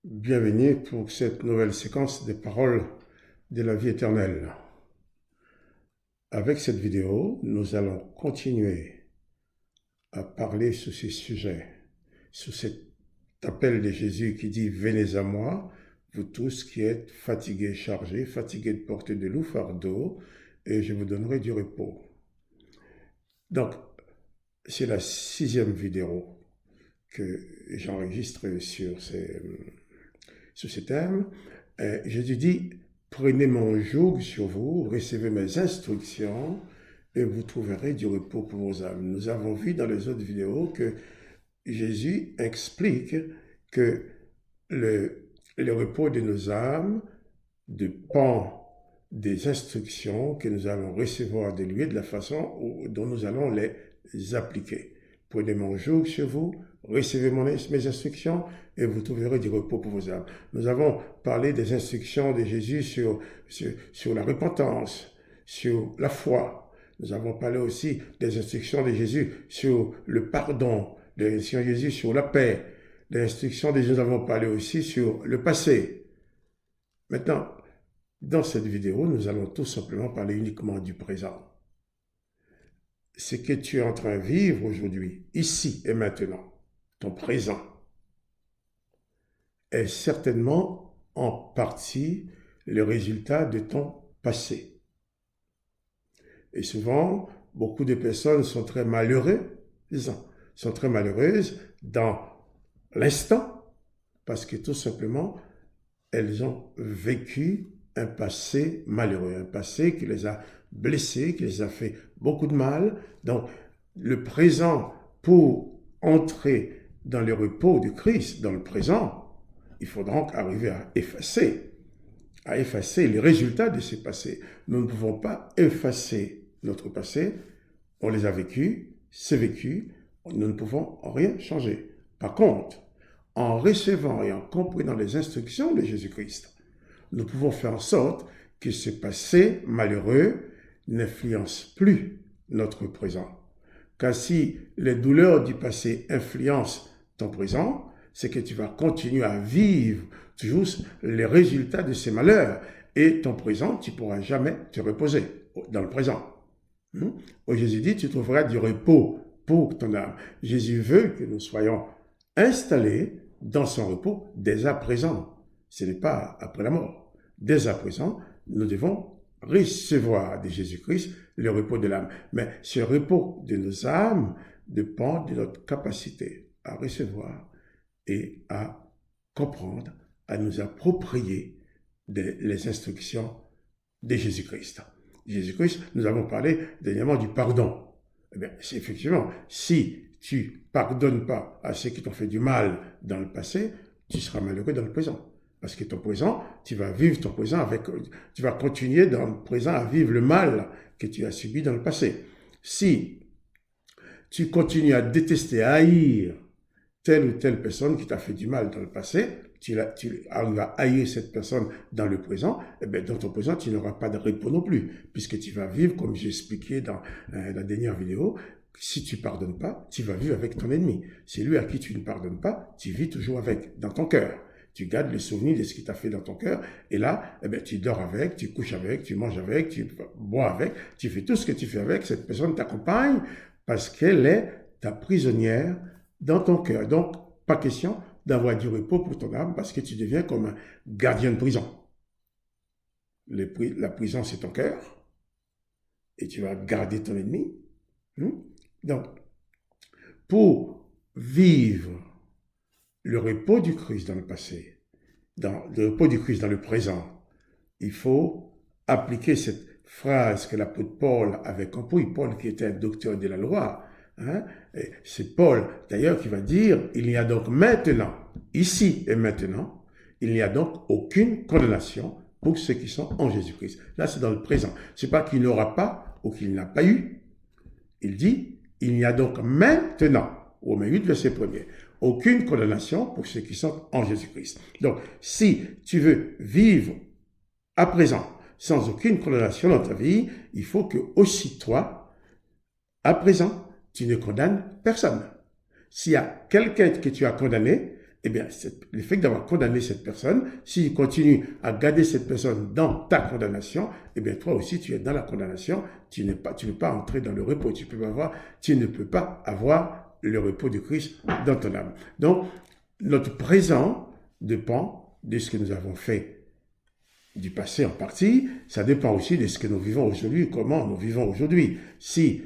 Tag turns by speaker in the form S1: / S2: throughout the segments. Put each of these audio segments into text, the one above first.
S1: Bienvenue pour cette nouvelle séquence des paroles de la vie éternelle. Avec cette vidéo, nous allons continuer à parler sur ces sujets, sur cet appel de Jésus qui dit « Venez à moi, vous tous qui êtes fatigués, chargés, fatigués de porter de lourds fardeaux, et je vous donnerai du repos. » Donc, c'est la 6e vidéo que j'enregistre sur ce thème. Jésus dit « Prenez mon joug sur vous, recevez mes instructions, et vous trouverez du repos pour vos âmes. » Nous avons vu dans les autres vidéos que Jésus explique que le repos de nos âmes dépend des instructions que nous allons recevoir de lui et de la façon dont nous allons les appliquer. Prenez mon joug sur vous, recevez mes instructions et vous trouverez du repos pour vos âmes. Nous avons parlé des instructions de Jésus sur la repentance, sur la foi. Nous avons parlé aussi des instructions de Jésus sur le pardon, des instructions de Jésus sur la paix, des instructions de Jésus, nous avons parlé aussi sur le passé. Maintenant, dans cette vidéo, nous allons tout simplement parler uniquement du présent. Ce que tu es en train de vivre aujourd'hui, ici et maintenant, ton présent, est certainement en partie le résultat de ton passé. Et souvent, beaucoup de personnes sont très malheureuses dans l'instant parce que tout simplement, elles ont vécu un passé malheureux, un passé qui les a blessés, qui les a fait beaucoup de mal. Donc, le présent, pour entrer dans le repos du Christ, dans le présent, il faut donc arriver à effacer les résultats de ces passés. Nous ne pouvons pas effacer notre passé, on les a vécus, c'est vécu, nous ne pouvons rien changer. Par contre, en recevant et en comprenant les instructions de Jésus-Christ, nous pouvons faire en sorte que ce passé malheureux n'influence plus notre présent. Car si les douleurs du passé influencent ton présent, c'est que tu vas continuer à vivre toujours les résultats de ces malheurs. Et ton présent, tu ne pourras jamais te reposer dans le présent. Jésus dit, tu trouveras du repos pour ton âme. Jésus veut que nous soyons installés dans son repos dès à présent. Ce n'est pas après la mort. Dès à présent, nous devons recevoir de Jésus-Christ le repos de l'âme. Mais ce repos de nos âmes dépend de notre capacité à recevoir et à comprendre, à nous approprier les instructions de Jésus-Christ. Jésus-Christ, nous avons parlé dernièrement du pardon. Eh bien, c'est effectivement, si tu pardonnes pas à ceux qui t'ont fait du mal dans le passé, tu seras malheureux dans le présent. Parce que ton présent, tu vas vivre ton présent tu vas continuer dans le présent à vivre le mal que tu as subi dans le passé. Si tu continues à détester, à haïr telle ou telle personne qui t'a fait du mal dans le passé, tu arrives à haïr cette personne dans le présent, et bien dans ton présent, tu n'auras pas de repos non plus, puisque tu vas vivre, comme j'ai expliqué dans la dernière vidéo, si tu ne pardonnes pas, tu vas vivre avec ton ennemi. C'est lui à qui tu ne pardonnes pas, tu vis toujours avec, dans ton cœur. Tu gardes le souvenir de ce qu'il t'a fait dans ton cœur, et là, eh bien, tu dors avec, tu couches avec, tu manges avec, tu bois avec, tu fais tout ce que tu fais avec, cette personne t'accompagne parce qu'elle est ta prisonnière dans ton cœur. Donc, pas question d'avoir du repos pour ton âme parce que tu deviens comme un gardien de prison. La prison, c'est ton cœur, et tu vas garder ton ennemi. Donc, pour vivre le repos du Christ dans le passé, le repos du Christ dans le présent, il faut appliquer cette phrase que l'apôtre Paul avait compris, Paul qui était un docteur de la loi. C'est Paul d'ailleurs qui va dire, il n'y a donc maintenant, ici et maintenant, il n'y a donc aucune condamnation pour ceux qui sont en Jésus-Christ. Là, c'est dans le présent. Ce n'est pas qu'il n'aura pas ou qu'il n'a pas eu. Il dit, il n'y a donc maintenant, Romains 8, verset 1er, aucune condamnation pour ceux qui sont en Jésus-Christ. Donc, si tu veux vivre à présent sans aucune condamnation dans ta vie, il faut que aussi toi, à présent, tu ne condamnes personne. S'il y a quelqu'un que tu as condamné, eh bien, le fait d'avoir condamné cette personne, s'il continue à garder cette personne dans ta condamnation, eh bien, toi aussi, tu es dans la condamnation, tu ne peux pas entrer dans le repos, tu ne peux pas avoir le repos de Christ dans ton âme. Donc, notre présent dépend de ce que nous avons fait du passé en partie, ça dépend aussi de ce que nous vivons aujourd'hui, comment nous vivons aujourd'hui. Si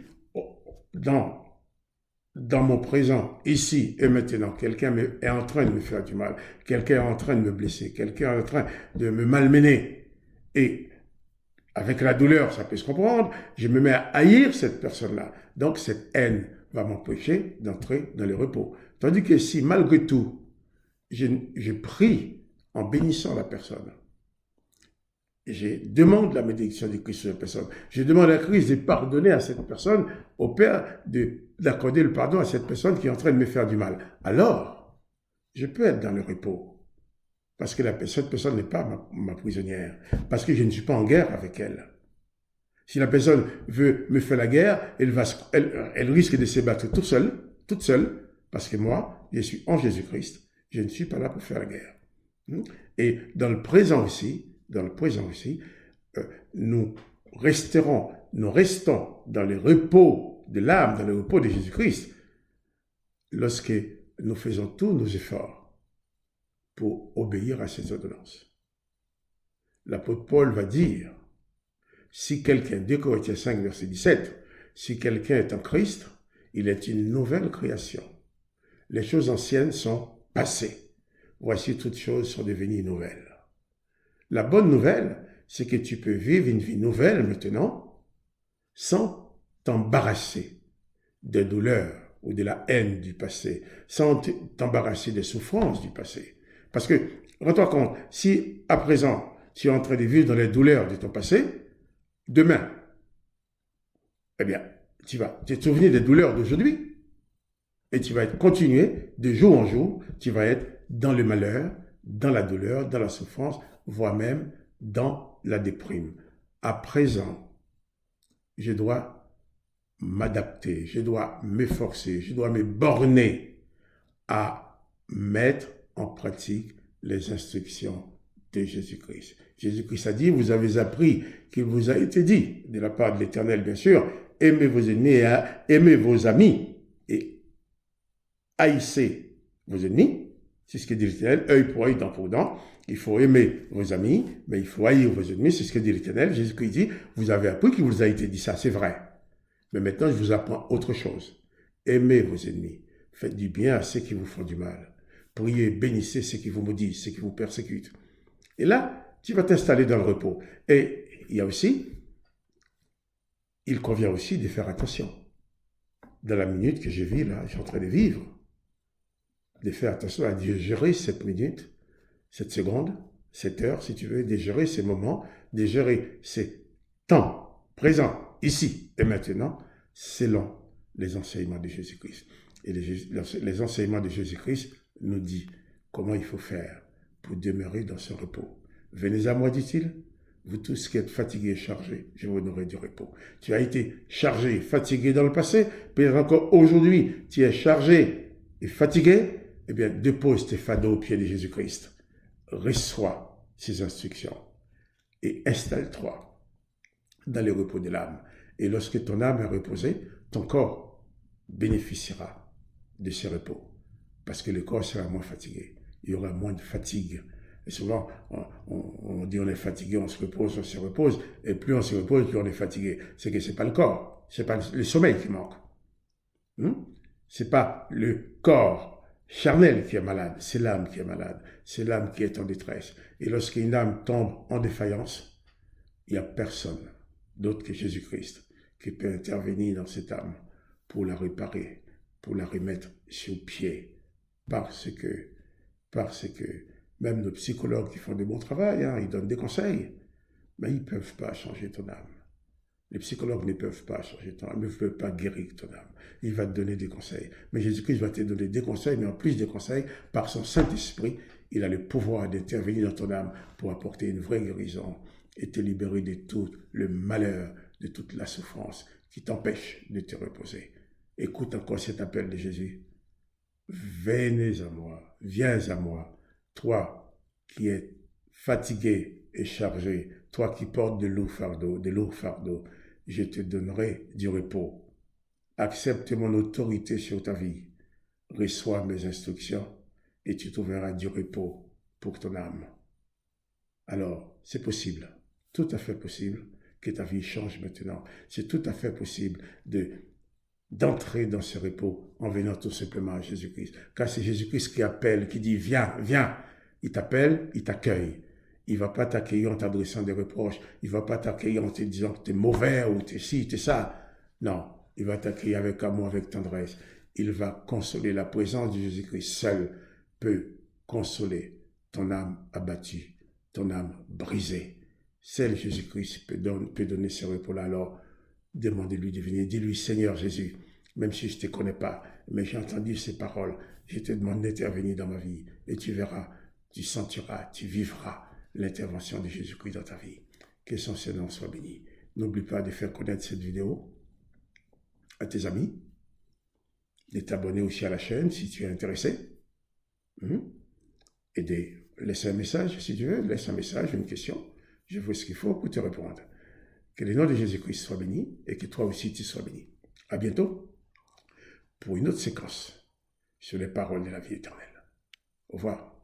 S1: dans mon présent, ici et maintenant, quelqu'un est en train de me faire du mal, quelqu'un est en train de me blesser, quelqu'un est en train de me malmener, et avec la douleur, ça peut se comprendre, je me mets à haïr cette personne-là. Donc cette haine va m'empêcher d'entrer dans le repos. Tandis que si, malgré tout, je prie en bénissant la personne, je demande la bénédiction du Christ sur la personne. Je demande à Christ de pardonner à cette personne, au Père d'accorder le pardon à cette personne qui est en train de me faire du mal. Alors, je peux être dans le repos. Parce que cette personne n'est pas ma prisonnière. Parce que je ne suis pas en guerre avec elle. Si la personne veut me faire la guerre, elle risque de se battre toute seule, parce que moi, je suis en Jésus-Christ. Je ne suis pas là pour faire la guerre. Et dans le présent aussi, nous restons dans le repos de l'âme, dans le repos de Jésus-Christ, lorsque nous faisons tous nos efforts pour obéir à ses ordonnances. L'apôtre Paul va dire, si quelqu'un, 2 Corinthiens 5, verset 17, si quelqu'un est en Christ, il est une nouvelle création. Les choses anciennes sont passées. Voici toutes choses sont devenues nouvelles. La bonne nouvelle, c'est que tu peux vivre une vie nouvelle maintenant sans t'embarrasser des douleurs ou de la haine du passé, sans t'embarrasser des souffrances du passé. Parce que, rends-toi compte, si à présent tu es en train de vivre dans les douleurs de ton passé, demain, eh bien, tu vas te souvenir des douleurs d'aujourd'hui et tu vas continuer de jour en jour, tu vas être dans le malheur, dans la douleur, dans la souffrance, voire même dans la déprime. À présent, je dois m'adapter, je dois m'efforcer, je dois me borner à mettre en pratique les instructions de Jésus-Christ. Jésus-Christ a dit, vous avez appris qu'il vous a été dit, de la part de l'Éternel bien sûr, aimez vos ennemis et aimez vos amis et haïssez vos ennemis. C'est ce que dit l'Éternel, œil pour œil, dent pour dent. Il faut aimer vos amis, mais il faut haïr vos ennemis. C'est ce que dit l'Éternel. Jésus-Christ dit, vous avez appris qu'il vous a été dit ça, c'est vrai. Mais maintenant, je vous apprends autre chose. Aimez vos ennemis. Faites du bien à ceux qui vous font du mal. Priez, bénissez ceux qui vous maudissent, ceux qui vous persécutent. Et là, tu vas t'installer dans le repos. Et il convient aussi de faire attention. Dans la minute que je vis là, je suis en train de vivre, de faire attention à gérer cette minute, cette seconde, cette heure, si tu veux, de gérer ces moments, de gérer ces temps présents, ici et maintenant, selon les enseignements de Jésus-Christ. Et les enseignements de Jésus-Christ nous disent comment il faut faire pour demeurer dans ce repos. Venez à moi, dit-il, vous tous qui êtes fatigués et chargés, je vous donnerai du repos. Tu as été chargé, fatigué dans le passé, peut-être encore aujourd'hui, tu es chargé et fatigué, eh bien, dépose tes fardeaux aux pieds de Jésus-Christ. Reçois ses instructions et installe-toi dans le repos de l'âme. Et lorsque ton âme est reposée, ton corps bénéficiera de ce repos. Parce que le corps sera moins fatigué. Il y aura moins de fatigue. Et souvent, on dit on est fatigué, on se repose. Et plus on se repose, plus on est fatigué. C'est que ce n'est pas le corps. Ce n'est pas le sommeil qui manque. Ce n'est pas le corps charnel qui est malade, c'est l'âme qui est malade, c'est l'âme qui est en détresse. Et lorsqu'une âme tombe en défaillance, il n'y a personne d'autre que Jésus-Christ qui peut intervenir dans cette âme pour la réparer, pour la remettre sur pied. Parce que même nos psychologues qui font du bon travail, ils donnent des conseils, mais ils ne peuvent pas changer ton âme. Les psychologues ne peuvent pas changer ton âme, ils ne peuvent pas guérir ton âme. Il va te donner des conseils. Mais Jésus-Christ va te donner des conseils, mais en plus des conseils, par son Saint-Esprit, il a le pouvoir d'intervenir dans ton âme pour apporter une vraie guérison et te libérer de tout le malheur, de toute la souffrance qui t'empêche de te reposer. Écoute encore cet appel de Jésus. venez à moi, viens à moi, toi qui es fatigué et chargé, toi qui portes de lourds fardeaux, je te donnerai du repos. Accepte mon autorité sur ta vie, reçois mes instructions et tu trouveras du repos pour ton âme. Alors, c'est possible, tout à fait possible que ta vie change maintenant. C'est tout à fait possible d'entrer dans ce repos en venant tout simplement à Jésus-Christ. Car c'est Jésus-Christ qui appelle, qui dit viens, viens. Il t'appelle, il t'accueille. Il ne va pas t'accueillir en t'adressant des reproches. Il ne va pas t'accueillir en te disant que tu es mauvais ou tu es ci, tu es ça. Non, il va t'accueillir avec amour, avec tendresse. Il va consoler. La présence de Jésus-Christ seul peut consoler ton âme abattue, ton âme brisée. Seul Jésus-Christ peut donner ce repos-là. Alors, demandez-lui de venir. Dis-lui, Seigneur Jésus, même si je ne te connais pas, mais j'ai entendu ces paroles, je te demande d'intervenir dans ma vie. Et tu verras, tu sentiras, tu vivras l'intervention de Jésus-Christ dans ta vie. Que son Seigneur soit béni. N'oublie pas de faire connaître cette vidéo à tes amis, de t'abonner aussi à la chaîne si tu es intéressé, et de laisser un message si tu veux, laisse un message, une question. Je vois ce qu'il faut pour te répondre. Que le nom de Jésus-Christ soit béni et que toi aussi tu sois béni. À bientôt pour une autre séquence sur les paroles de la vie éternelle. Au revoir.